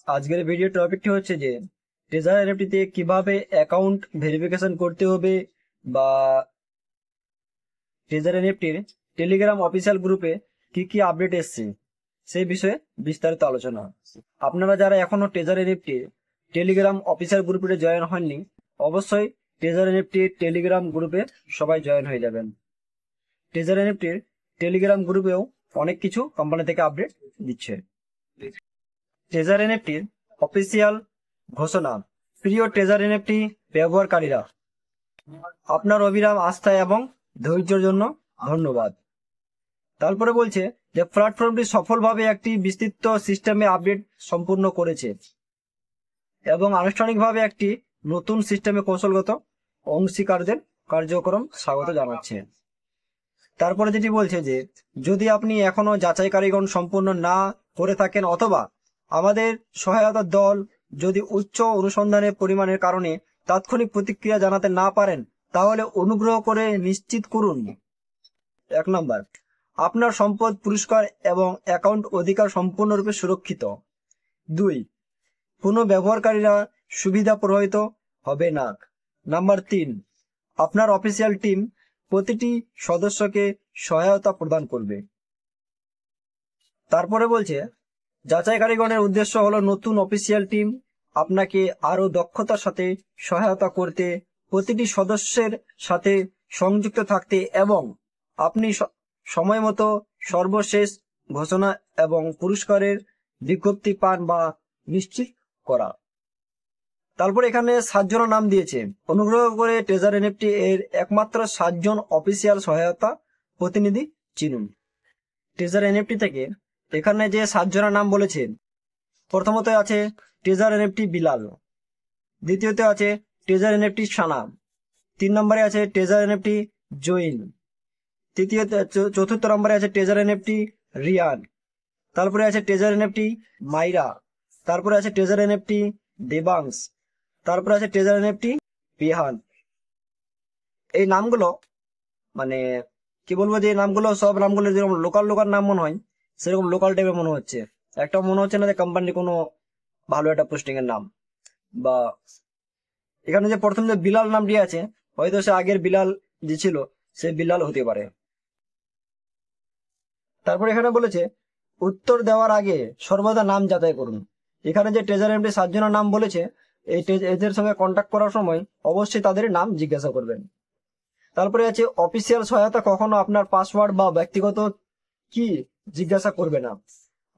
আজকের ভিডিও টপিকটি হচ্ছে যে ট্রেজার এনএফটিতে কিভাবে অ্যাকাউন্ট ভেরিফিকেশন করতে হবে বা ট্রেজার এনএফটির টেলিগ্রাম অফিসিয়াল গ্রুপে কি কি আপডেট এসছে সেই বিষয়ে বিস্তারিত আলোচনা। আপনারা যারা এখনো ট্রেজার এনএফটির টেলিগ্রাম অফিসিয়াল গ্রুপে জয়েন হননি, অবশ্যই ট্রেজার এনএফটির টেলিগ্রাম গ্রুপে সবাই জয়েন হয়ে যাবেন। ট্রেজার এনএফটির টেলিগ্রাম গ্রুপেও অনেক কিছু কোম্পানি থেকে আপডেট দিচ্ছে। ট্রেজার এনএফটির অফিসিয়াল ঘোষণা। প্রিয় ট্রেজার এনএফটি ব্যবহারকারীরা, আপনার অবিরাম আস্থা এবং ধৈর্যের জন্য ধন্যবাদ। তারপরে বলছে যে প্ল্যাটফর্মটি সফলভাবে একটি বিস্তৃত সিস্টেমে আপডেট সম্পূর্ণ করেছে এবং আনুষ্ঠানিকভাবে একটি নতুন সিস্টেমে কৌশলগত অংশীদারদের কার্যক্রম স্বাগত জানাচ্ছে। তারপরে যেটি বলছে যে যদি আপনি এখনো যাচাইকারীগণ সম্পূর্ণ না করে থাকেন অথবা আমাদের সহায়তার দল যদি উচ্চ অনুসন্ধানের পরিমাণের কারণে তাৎক্ষণিক প্রতিক্রিয়া জানাতে না পারেন, তাহলে অনুগ্রহ করে নিশ্চিত করুন: 1 নম্বর, আপনার সম্পদ, পুরস্কার এবং অ্যাকাউন্ট অধিকার সম্পূর্ণরূপে সুরক্ষিত। 2, কোনো ব্যবহারকারীরা সুবিধা প্রভাবিত হবে না। নাম্বার 3, আপনার অফিসিয়াল টিম প্রতিটি সদস্যকে সহায়তা প্রদান করবে। তারপরে বলছে যাচাইকারীগণের উদ্দেশ্য হলো নতুন অফিসিয়াল টিম আপনাকে আরো দক্ষতার সাথে সহায়তা করতে, প্রতিটি সদস্যের সাথে সংযুক্ত থাকতে এবং আপনি সময় মতো সর্বশেষ ঘোষণা এবং পুরস্কারের বিজ্ঞপ্তি পান বা নিশ্চিত করা। তারপর এখানে 7 জনের নাম দিয়েছে। অনুগ্রহ করে ট্রেজার এনএফটি এর একমাত্র 7 জন অফিসিয়াল সহায়তা প্রতিনিধি চিনুন। ট্রেজার এনএফটি থেকে এখানে যে 7 জনের নাম বলেছে, প্রথমত আছে ট্রেজার এনএফটি বিলাল, দ্বিতীয়তে আছে ট্রেজার এনএফটি সানা, 3 নম্বরে আছে ট্রেজার এনএফটি জৈন, চতুর্থ নম্বরে আছে ট্রেজার এনএফটি রিয়ান, তারপরে আছে ট্রেজার এনএফটি মাইরা, তারপরে আছে ট্রেজার এনএফটি দেবাংশ, তারপরে আছে ট্রেজার এনএফটি বিহান। এই নামগুলো মানে কি বলবো, যে নামগুলো সব নামগুলো যেরকম লোকাল নাম মনে হয়, সেরকম লোকাল টাইপের মনে হচ্ছে। একটা মনে হচ্ছে না যে কোম্পানি কোনো ভালো একটা পোস্টিং এর নাম। বা এখানে যে প্রথম যে বিলাল নামটি আছে, হয়তো সে আগের বিলাল যে ছিল সে বিলাল হতে পারে। তারপর এখানে বলেছে উত্তর দেওয়ার আগে সর্বদা নাম যাচাই করুন। এখানে যে ট্রেজার এনএফটি 7 জনের নাম বলেছে, এদের সঙ্গে কন্ট্যাক্ট করার সময় অবশ্যই তাদের নাম জিজ্ঞাসা করবেন। তারপরে আছে অফিসিয়াল সহায়তা কখনো আপনার পাসওয়ার্ড বা ব্যক্তিগত কি জিজ্ঞাসা করবে না।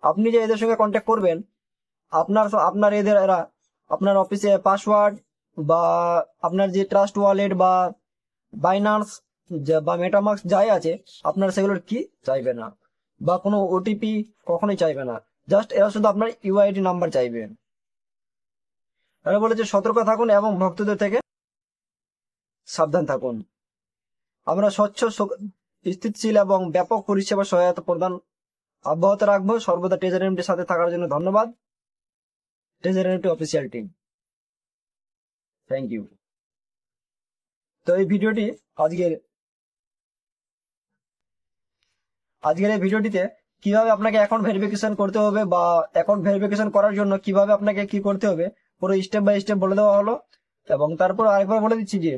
আপনি যে এদের সঙ্গে কন্ট্যাক্ট করবেন, আপনার এরা আপনার অফিসে পাসওয়ার্ড বা আপনার যে ট্রাস্ট ওয়ালেট বা বাইনান্স বা মেটামাস্ক যাই আছে, আপনার সেগুলোর কি চাইবে না বা কোনো ওটিপি কখনোই চাইবে না। জাস্ট এরা শুধু আপনার ইউআইডি নাম্বার চাইবে। তারা বলেছে সতর্ক থাকুন এবং ভক্তদের থেকে সাবধান থাকুন। আমরা স্বচ্ছ, স্থিতিশীল এবং ব্যাপক পরিষেবা সহায়তা প্রদান অব্যাহত রাখবো। সর্বদা ট্রেজার এনএফটির সাথে থাকার জন্য ধন্যবাদ। Treasure NFT official team, thank you. তো এই ভিডিওটি আজকের এই ভিডিওটিতে কিভাবে আপনাকে অ্যাকাউন্ট ভেরিফিকেশন করতে হবে বা অ্যাকাউন্ট ভেরিফিকেশন করার জন্য কিভাবে আপনাকে কি করতে হবে পুরো স্টেপ বাই স্টেপ বলে দেওয়া হলো। এবং তারপর আরেকবার বলে দিচ্ছি যে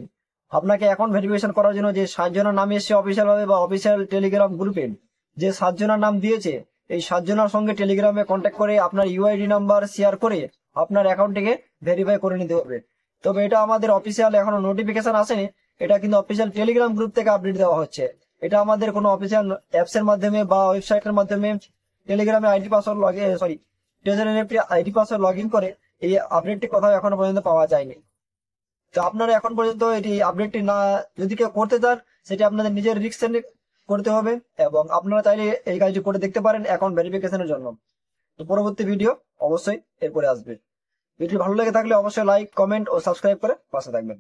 আপনাকে অ্যাকাউন্ট ভেরিফিকেশন করার জন্য যে 7 জনের নাম এসছে অফিসিয়াল ভাবে বা অফিসিয়াল টেলিগ্রাম গ্রুপে যে 7 জনের নাম দিয়েছে, এই 7 জনের সঙ্গে টেলিগ্রামে কন্ট্যাক্ট করে আপনার ইউআইডি নাম্বার শেয়ার করে আপনার অ্যাকাউন্টটিকে ভেরিফাই করে নিতে হবে। তবে এটা আমাদের অফিসিয়াল এখনো নোটিফিকেশন আসেনি, এটা কিন্তু অফিসিয়াল টেলিগ্রাম গ্রুপ থেকে আপডেট দেওয়া হচ্ছে। এটা আমাদের কোনো অফিসিয়াল অ্যাপস এর মাধ্যমে বা ওয়েবসাইটের মাধ্যমে টেলিগ্রামে treasure NFT ID password log in করে এই আপডেটটি কোথাও এখনো পর্যন্ত পাওয়া যায়নি। তো আপনারা এখন পর্যন্ত এটি আপডেটটি না যদি কেউ করতে চান, সেটি আপনাদের নিজের রিস্ক নিয়ে করতে হবে এবং আপনারা চাইলে এই কাজটি করে দেখতে পারেন অ্যাকাউন্ট ভেরিফিকেশনের জন্য। তো পরবর্তী ভিডিও অবশ্যই এরপরে আসবে। ভিডিও ভালো লেগে থাকলে অবশ্যই লাইক, কমেন্ট ও সাবস্ক্রাইব করে পাশে থাকবেন।